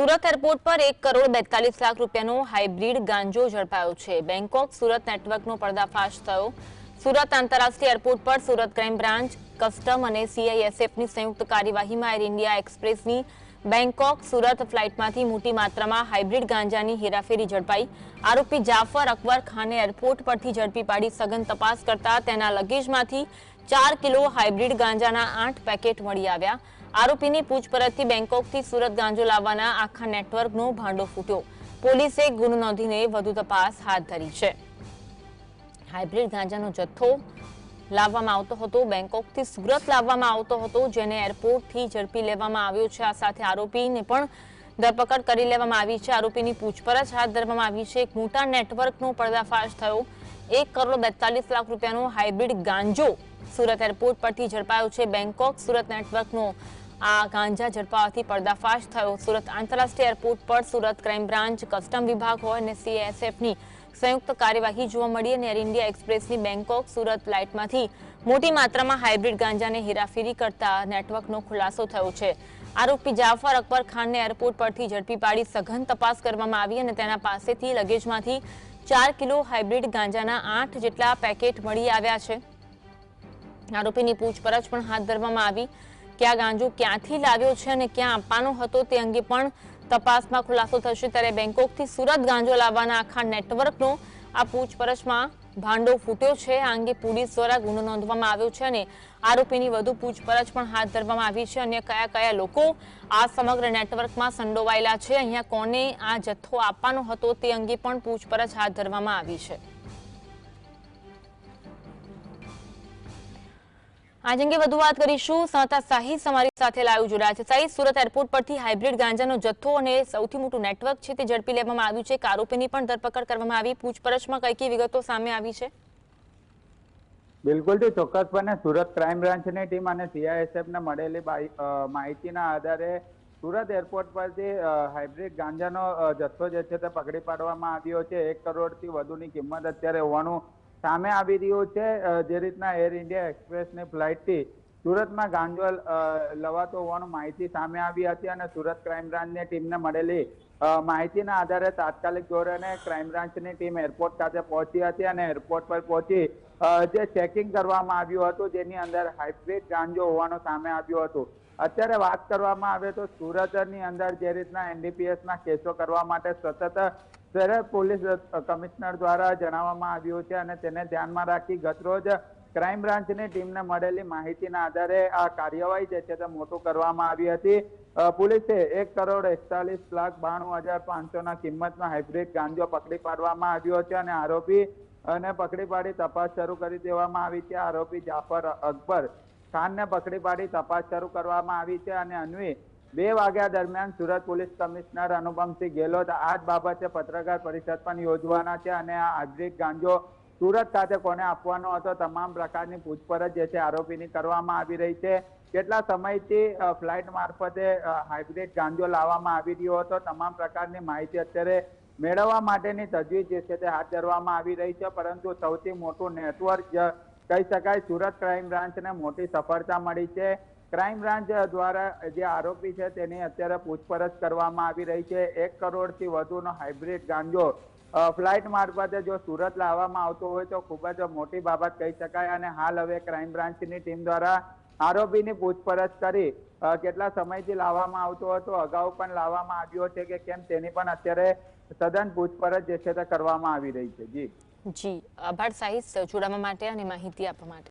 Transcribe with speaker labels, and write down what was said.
Speaker 1: Surat airport પર 1,42 લાખ રૂપિયાનો hybrid ગાંજો ઝડપાયો છે। બેંકોક સુરત નેટવર્કનો પર્દાફાશ થયો। સુરત આંતરરાષ્ટ્રીય એરપોર્ટ પર સુરત ક્રાઇમ બ્રાન્ચ, કસ્ટમ અને સીઆઈએસએફની સંયુક્ત કાર્યવાહીમાં એર ઇન્ડિયા એક્સપ્રેસની બેંકોક સુરત ફ્લાઇટમાંથી મોટી માત્રામાં હાઇબ્રિડ ગાંજાની હેરાફેરી ઝડપાઈ। આરોપી જાફર અકબર ખાને એરપોર્ટ પરથી ઝડપી પાડી સઘન તપાસ કરતા તેના લગેજમાંથી 4 કિલો હાઇબ્રિડ ગાંજાના 8 પેકેટ મળી આવ્યા। આરોપીની પૂછપરછથી બેંકોકથી સુરત ગાંજો લાવવાના આખા નેટવર્કનો ભાંડો ફૂટ્યો। પોલીસે ગુનો નોંધીને વધુ તપાસ હાથ ધરી છે। હાઇબ્રિડ ગાંજાનો જથ્થો લાવવામાં આવતો હતો, બેંકોકથી સુરત લાવવામાં આવતો હતો, જેને એરપોર્ટથી ઝડપી લેવામાં આવ્યો છે। આ સાથે આરોપીને પણ ધરપકડ કરી લેવામાં આવી છે। આરોપીની પૂછપરછ હાથ ધરવામાં આવી છે। એક મોટા નેટવર્કનો પર્દાફાશ થયો। 1,42 લાખ રૂપિયાનો હાઇબ્રિડ ગાંજો સુરત એરપોર્ટ પરથી ઝડપાયો છે। બેંકોક સુરત નેટવર્કનો આ ગાંજા ઝડપાવાથી પર્દાફાશ થયો। સુરત આંતરરાષ્ટ્રીય એરપોર્ટ પર સુરત ક્રાઇમ બ્રાન્ચ, કસ્ટમ વિભાગ હોય અને સીએસએફની સંયુક્ત કાર્યવાહી જોવા મળી અને એર ઇન્ડિયા એક્સપ્રેસની બેંકોક સુરત ફ્લાઇટમાંથી મોટી માત્રામાં હાઇબ્રિડ ગાંજાને હેરાફેરી કરતા નેટવર્કનો ખુલાસો થયો છે। આરોપી જાફર અકબર ખાનને એરપોર્ટ પરથી ઝડપી પાડી સઘન તપાસ કરવામાં આવી અને તેના પાસેથી લગેજમાંથી 4 કિલો હાઇબ્રિડ ગાંજાના 8 જેટલા પેકેટ મળી આવ્યા છે। આરોપીની પૂછપરછ પણ હાથ ધરવામાં આવી કે આ ગાંજો ક્યાંથી લાવ્યો છે અને ક્યાં આપવાનો હતો તે અંગે પણ તપાસમાં ખુલાસો થશે। ત્યારે બેંકોકથી સુરત ગાંજો લાવવાના આખા નેટવર્કનો આ પૂછપરછમાં ભાંડો ફૂટ્યો છે। આ અંગે પોલીસ દ્વારા ગુનો નોંધવામાં આવ્યો છે અને આરોપીની વધુ પૂછપરછ પણ હાથ ધરવામાં આવી છે। અન્ય કયા કયા લોકો આ સમગ્ર નેટવર્કમાં સંડોવાયેલા છે, અહીંયા કોને આ જથ્થો આપવાનો હતો તે અંગે પણ પૂછપરછ હાથ ધરવામાં આવી છે। આજ અંગે વધુ વાત કરીશું। સંવાદદાતા સાહિદ અમારી સાથે લાઈવ જોડાયા છે। સાહિદ, સુરત એરપોર્ટ પરથી હાઇબ્રિડ ગાંજાનો જથ્થો અને સૌથી મોટું નેટવર્ક છે તે ઝડપી લેવામાં આવ્યું છે। આરોપીની પણ ધરપકડ કરવામાં આવી। પૂછપરછમાં કઈ કઈ વિગતો સામે આવી છે?
Speaker 2: બિલકુલ ચોક્કસપણે સુરત ક્રાઇમ બ્રાન્ચની ટીમ અને સીઆઈએસએફને મળેલી માહિતીના આધારે સુરત એરપોર્ટ પરથી હાઇબ્રિડ ગાંજાનો જથ્થો જે છે તે પકડી પાડવામાં આવ્યો છે। 1 કરોડથી વધુની કિંમત અત્યારે હોવાનું સામે આવી રહ્યું છે। જે રીતના એર ઇન્ડિયા એક્સપ્રેસની ફ્લાઇટથી સુરતમાં ગાંજો લવાતો હોવાનું માહિતી સામે આવી હતી અને સુરત ક્રાઇમ બ્રાન્ચની ટીમને મળેલી માહિતીના આધારે તાત્કાલિક ધોરણે ક્રાઇમ બ્રાન્ચની ટીમ એરપોર્ટ ખાતે પહોંચી હતી અને એરપોર્ટ પર પહોંચી જે ચેકિંગ કરવામાં આવ્યું હતું, જેની અંદર હાઇબ્રિડ ગાંજો હોવાનું સામે આવ્યું હતું। અત્યારે વાત કરવામાં આવે તો સુરતની અંદર જે રીતના એનડીપીએસના કેસો કરવા માટે સતત શહેર પોલીસ કમિશનર દ્વારા જણાવવામાં આવ્યું છે અને તેને ધ્યાનમાં રાખી ગતરોજ ક્રાઇમ બ્રાન્ચની ટીમને મળેલી માહિતીના આધારે આ કાર્યવાહી જે છે તે મોટું કરવામાં આવી હતી। પોલીસે 1,41,92,500 કિંમતનો હાઇબ્રિડ ગાંજો પકડી પાડવામાં આવ્યો છે અને આરોપી અને પકડી પાડી તપાસ શરૂ કરી દેવામાં આવી છે। આરોપી જાફર અકબર ખાનને પકડી પાડી તપાસ શરૂ કરવામાં આવી છે અને અન્વી 2 વાગ્યા દરમિયાન સુરત પોલીસ કમિશનર અનુપમસિંહ ગેહલોત આ જ બાબતે પત્રકાર પરિષદ પણ યોજવાના છે અને આ હાઇબ્રિડ ગાંજો સુરત ખાતે કોને આપવાનો હતો તમામ પ્રકારની પૂછપરછ જે છે આરોપીની કરવામાં આવી રહી છે। કેટલા સમયથી ફ્લાઇટ મારફતે હાઇબ્રિડ ગાંજો લાવવામાં આવી રહ્યો હતો, તમામ પ્રકારની માહિતી અત્યારે મેળવવા માટેની તજવીજ જે છે તે હાથ ધરવામાં આવી રહી છે। પરંતુ સૌથી મોટું નેટવર્ક કહી શકાય સુરત ક્રાઇમ બ્રાન્ચને મોટી સફળતા મળી છે। ક્રાઇમ બ્રાન્ચ દ્વારા જે આરોપી છે તેની અત્યારે પૂછપરછ કરવામાં આવી રહી છે। 1 કરોડથી વધુનો હાઇબ્રિડ ગાંજો ફ્લાઇટ મારફતે જો સુરત લાવવામાં આવતો હોય તો ખૂબ જ મોટી બાબત કહી શકાય અને હાલ હવે ક્રાઇમ બ્રાન્ચની ટીમ દ્વારા આરોપીની પૂછપરછ કરી કેટલા સમયથી લાવવામાં આવતો હતો, અગાઉ પણ લાવવામાં આવ્યો છે કે કેમ તેની પણ અત્યારે સઘન પૂછપરછ જે છે તે કરવામાં આવી રહી છે। જી
Speaker 1: આભાર સાહિદ જોડાવા માટે અને માહિતી આપવા માટે।